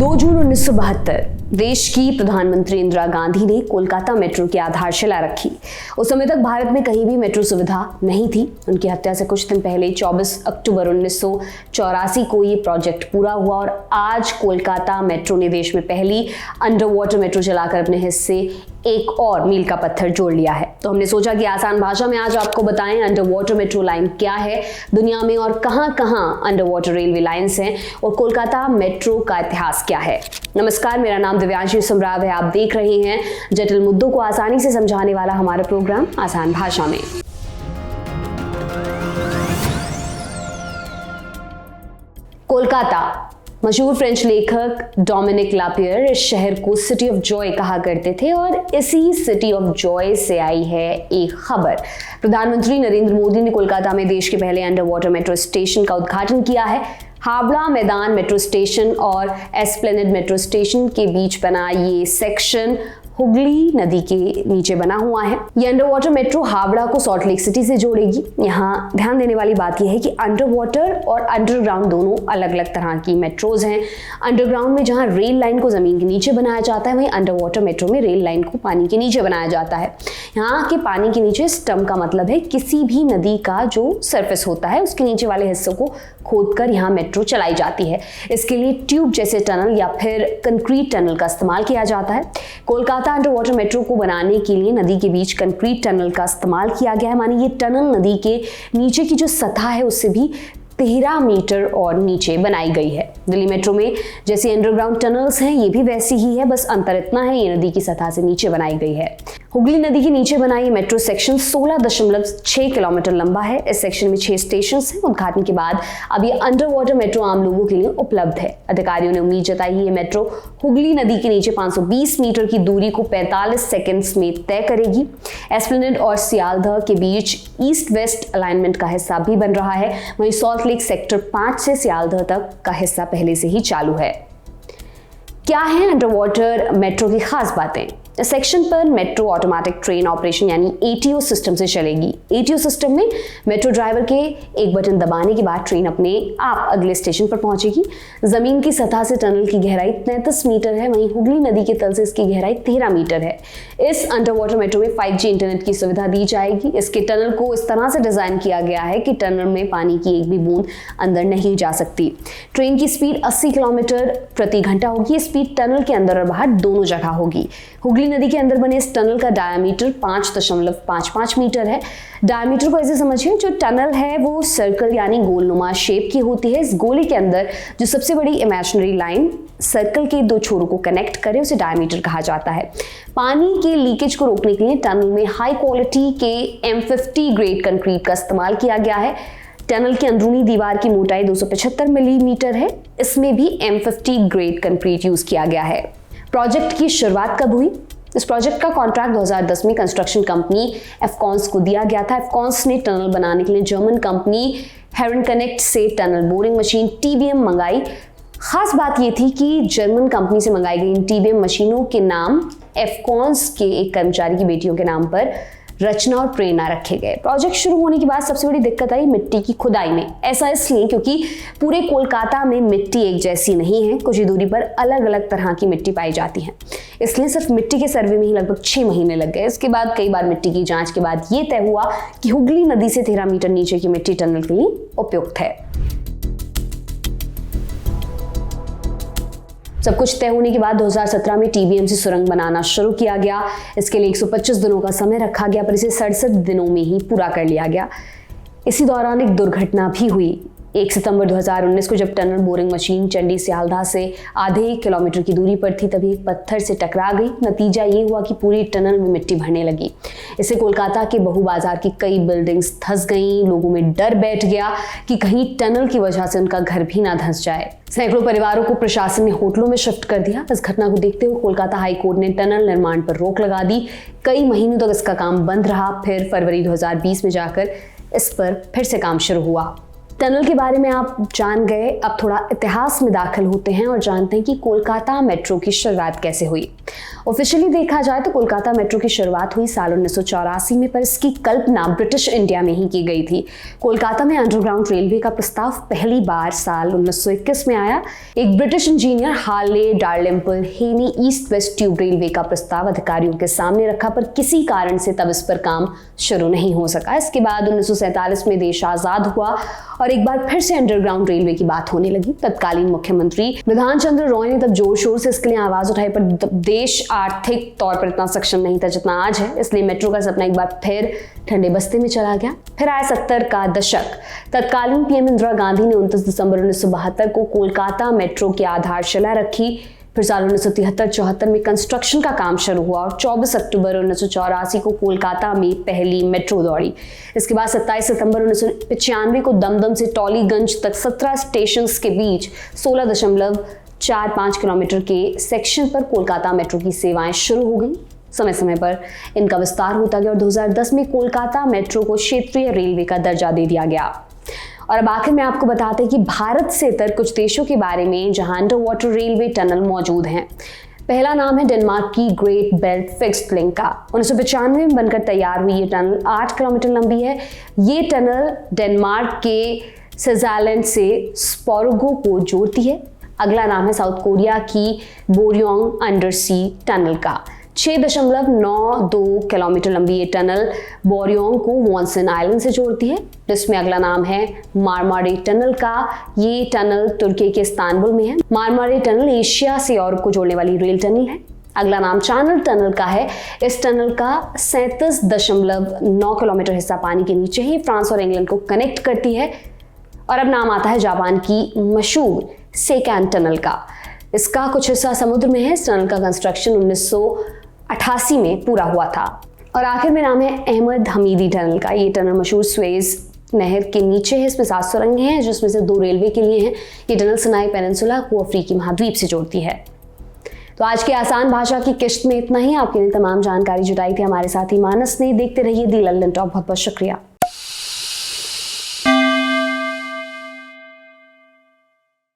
2 जून 1972 देश की प्रधानमंत्री इंदिरा गांधी ने कोलकाता मेट्रो की आधारशिला रखी। उस समय तक भारत में कहीं भी मेट्रो सुविधा नहीं थी। उनकी हत्या से कुछ दिन पहले 24 अक्टूबर 1984 को ये प्रोजेक्ट पूरा हुआ और आज कोलकाता मेट्रो ने देश में पहली अंडर वाटर मेट्रो चलाकर अपने हिस्से एक और मील का पत्थर जोड़ लिया है। तो हमने सोचा कि आसान भाषा में आज आपको बताएं अंडर वाटर मेट्रो लाइन क्या है, दुनिया में और कहां-कहां अंडर वाटर रेलवे लाइंस हैं और कोलकाता मेट्रो का इतिहास क्या है। नमस्कार, मेरा नाम दिव्यांशी सम्राट है। आप देख रहे हैं जटिल मुद्दों को आसानी से समझाने वाला हमारा प्रोग्राम आसान भाषा में। कोलकाता। मशहूर फ्रेंच लेखक डोमिनिक लापियर इस शहर को सिटी ऑफ जॉय कहा करते थे और इसी सिटी ऑफ जॉय से आई है एक खबर। प्रधानमंत्री नरेंद्र मोदी ने कोलकाता में देश के पहले अंडर वाटर मेट्रो स्टेशन का उद्घाटन किया है। हावड़ा मैदान मेट्रो स्टेशन और एस्प्लेनेड मेट्रो स्टेशन के बीच बना ये सेक्शन हुगली नदी के नीचे बना हुआ है। ये अंडर वाटर मेट्रो हावड़ा को सॉल्ट लेक सिटी से जोड़ेगी। यहाँ ध्यान देने वाली बात यह है कि अंडर वाटर और अंडरग्राउंड दोनों अलग अलग तरह की मेट्रोज हैं। अंडरग्राउंड में जहाँ रेल लाइन को जमीन के नीचे बनाया जाता है, वहीं अंडर वाटर मेट्रो में रेल लाइन को पानी के नीचे बनाया जाता है। यहाँ के पानी के नीचे स्टम्प का मतलब है किसी भी नदी का जो सरफेस होता है उसके नीचे वाले हिस्सों को खोदकर यहाँ मेट्रो चलाई जाती है। इसके लिए ट्यूब जैसे टनल या फिर कंक्रीट टनल का इस्तेमाल किया जाता है। कोलकाता अंडर वाटर मेट्रो को बनाने के लिए नदी के बीच कंक्रीट टनल का इस्तेमाल किया गया है। मानी ये टनल नदी के नीचे की जो सतह है उससे भी 13 मीटर और नीचे बनाई गई है। दिल्ली मेट्रो में जैसी अंडरग्राउंड टनल्स हैं, ये भी वैसी ही है, बस अंतर इतना है ये नदी की सतह से नीचे बनाई गई है। हुगली नदी के नीचे बना ये मेट्रो सेक्शन 16.6 किलोमीटर लंबा है। इस सेक्शन में 6 स्टेशन हैं। उद्घाटन के बाद अब ये अंडर वाटर मेट्रो आम लोगों के लिए उपलब्ध है। अधिकारियों ने उम्मीद जताई है ये मेट्रो हुगली नदी के नीचे 520 मीटर की दूरी को 45 सेकेंड्स में तय करेगी। एस्प्लेनेड और सियालदह के बीच ईस्ट वेस्ट अलाइनमेंट का हिस्सा भी बन रहा है। वहीं सॉल्ट लेक सेक्टर 5 से सियालदह तक का हिस्सा पहले से ही चालू है। क्या है अंडर वाटर मेट्रो की खास बातें? इस सेक्शन पर मेट्रो ऑटोमेटिक ट्रेन ऑपरेशन यानी एटीओ सिस्टम से चलेगी। एटीओ सिस्टम में मेट्रो ड्राइवर के एक बटन दबाने के बाद ट्रेन अपने आप अगले स्टेशन पर पहुंचेगी। जमीन की सतह से टनल की गहराई 33 मीटर है, वहीं हुगली नदी के तल से इसकी गहराई 13 मीटर है। इस अंडर वाटर मेट्रो में 5G इंटरनेट की सुविधा दी जाएगी। इसके टनल को इस तरह से डिजाइन किया गया है कि टनल में पानी की एक भी बूंद अंदर नहीं जा सकती। ट्रेन की स्पीड 80 किलोमीटर प्रति घंटा होगी। स्पीड टनल के अंदर और बाहर दोनों जगह होगी। हुगली नदी के अंदर बने इस टनल का डायमीटर 5.55 मीटर है। डायमीटर को ऐसे समझिए, जो टनल है वो सर्कल यानी गोलनुमा शेप की होती है। इस गोले के अंदर जो सबसे बड़ी इमेजिनरी लाइन सर्कल के 2 छोरों को कनेक्ट करे उसे डायमीटर कहा जाता है। पानी के लीकेज को रोकने के लिए टनल में हाई क्वालिटी के M50 ग्रेड कंक्रीट का इस्तेमाल किया गया है। टनल की अंदरूनी दीवार की मोटाई 275 मिलीमीटर है। इसमें भी M50 ग्रेड कंक्रीट यूज किया गया है। प्रोजेक्ट की शुरुआत कब हुई? इस प्रोजेक्ट का कॉन्ट्रैक्ट 2010 में कंस्ट्रक्शन कंपनी एफकॉन्स को दिया गया था। एफकॉन्स ने टनल बनाने के लिए जर्मन कंपनी हेरन कनेक्ट से टनल बोरिंग मशीन TBM मंगाई। खास बात यह थी कि जर्मन कंपनी से मंगाई गई इन TBM मशीनों के नाम एफकॉन्स के एक कर्मचारी की बेटियों के नाम पर रचना और प्रेरणा रखे गए। प्रोजेक्ट शुरू होने के बाद सबसे बड़ी दिक्कत आई मिट्टी की खुदाई में। ऐसा इसलिए क्योंकि पूरे कोलकाता में मिट्टी एक जैसी नहीं है। कुछ ही दूरी पर अलग अलग तरह की मिट्टी पाई जाती है। इसलिए सिर्फ मिट्टी के सर्वे में ही लगभग 6 महीने लग गए। इसके बाद कई बार मिट्टी की जांच के बाद ये तय हुआ कि हुगली नदी से 13 मीटर नीचे की मिट्टी टनल के लिए उपयुक्त है। सब कुछ तय होने के बाद 2017 में TBM से सुरंग बनाना शुरू किया गया। इसके लिए 125 दिनों का समय रखा गया, पर इसे 67 दिनों में ही पूरा कर लिया गया। इसी दौरान एक दुर्घटना भी हुई। 1 सितंबर 2019 को जब tunnel boring machine Chandi Sealdah से आधे किलोमीटर की दूरी पर थी, तभी एक पत्थर से टकरा गई। नतीजा ये हुआ कि पूरी टनल में मिट्टी भरने लगी। इससे कोलकाता के बहु बाजार की कई बिल्डिंग्स धंस गईं। लोगों में डर बैठ गया कि कहीं टनल की वजह से उनका घर भी ना धंस जाए। सैकड़ों परिवारों को प्रशासन ने होटलों में शिफ्ट कर दिया। इस घटना को देखते हुए कोलकाता हाईकोर्ट ने टनल निर्माण पर रोक लगा दी। कई महीनों तक इसका काम बंद रहा। फिर फरवरी 2020 में जाकर इस पर फिर से काम शुरू हुआ। टनल के बारे में आप जान गए, अब थोड़ा इतिहास में दाखिल होते हैं और जानते हैं कि कोलकाता मेट्रो की शुरुआत कैसे हुई। ऑफिशियली देखा जाए तो कोलकाता मेट्रो की शुरुआत हुई साल 1984 में, पर इसकी कल्पना ब्रिटिश इंडिया में ही की गई थी। कोलकाता में अंडरग्राउंड रेलवे का प्रस्ताव पहली बार साल 1921 में आया। एक ब्रिटिश इंजीनियर हार्ले डालरिम्पल हे ने ईस्ट वेस्ट ट्यूब रेलवे का प्रस्ताव अधिकारियों के सामने रखा, पर किसी कारण से तब इस पर काम शुरू नहीं हो सका। इसके बाद 1947 में देश आजाद हुआ और एक बार फिर से अंडरग्राउंड रेलवे की बात होने लगी। तत्कालीन मुख्यमंत्री बिधान चंद्र रॉय ने तब जोर शोर से इसके लिए आवाज उठाई, पर देश आर्थिक तौर पर इतना सक्षम नहीं था जितना आज है, इसलिए मेट्रो का सपना एक बार फिर ठंडे बस्ते में चला गया। फिर आया 70 का दशक। तत्कालीन पीएम इंदिरा गांधी ने 29 दिसंबर 1972 को कोलकाता मेट्रो की आधारशिला रखी। फिर साल 1973-74 में कंस्ट्रक्शन का काम शुरू हुआ और 24 अक्टूबर 1984 को कोलकाता में पहली मेट्रो दौड़ी। इसके बाद 27 सितंबर 1995 को दमदम से टॉलीगंज तक 17 स्टेशन के बीच 16.45 किलोमीटर के सेक्शन पर कोलकाता मेट्रो की सेवाएं शुरू हो गई। समय समय पर इनका विस्तार होता गया और 2010 में कोलकाता मेट्रो को क्षेत्रीय रेलवे का दर्जा दे दिया गया। और अब आखिर में आपको बताते हैं कि भारत से इतर कुछ देशों के बारे में जहां अंडर वाटर रेलवे टनल मौजूद हैं। पहला नाम है डेनमार्क की ग्रेट बेल्ट फिक्स्ड लिंक का। 1995 में बनकर तैयार हुई ये टनल 8 किलोमीटर लंबी है। ये टनल डेनमार्क के स्विट्जरलैंड से स्पोरोगो को जोड़ती है। अगला नाम है साउथ कोरिया की बोरयोंग अंडर सी टनल का। 6.92 किलोमीटर लंबी ये टनल बोरयोंग को वॉन्सन आइलैंड से जोड़ती है, जिसमें अगला नाम है मारमारे टनल का। ये टनल तुर्की के इस्तांबुल में है। मारमारे टनल एशिया से यूरोप को जोड़ने वाली रेल टनल है। अगला नाम चैनल टनल का है। इस टनल का 37.9 किलोमीटर हिस्सा पानी के नीचे ही फ्रांस और इंग्लैंड को कनेक्ट करती है। और अब नाम आता है जापान की मशहूर सेकैन टनल का। इसका कुछ हिस्सा समुद्र में है। इस टनल का कंस्ट्रक्शन 1988 में पूरा हुआ था। और आखिर में नाम है अहमद हमीदी टनल का। ये टनल मशहूर स्वेज नहर के नीचे है। इसमें 7 सुरंगें हैं, जिसमें से 2 रेलवे के लिए हैं। ये टनल सिनाई पेनिनसुला को अफ्रीकी महाद्वीप से जोड़ती है। तो आज की आसान भाषा की किश्त में इतना ही। आपके लिए तमाम जानकारी जुटाई थी हमारे साथी मानस ने। देखते रहिए दी लल्लन टॉप। बहुत बहुत शुक्रिया।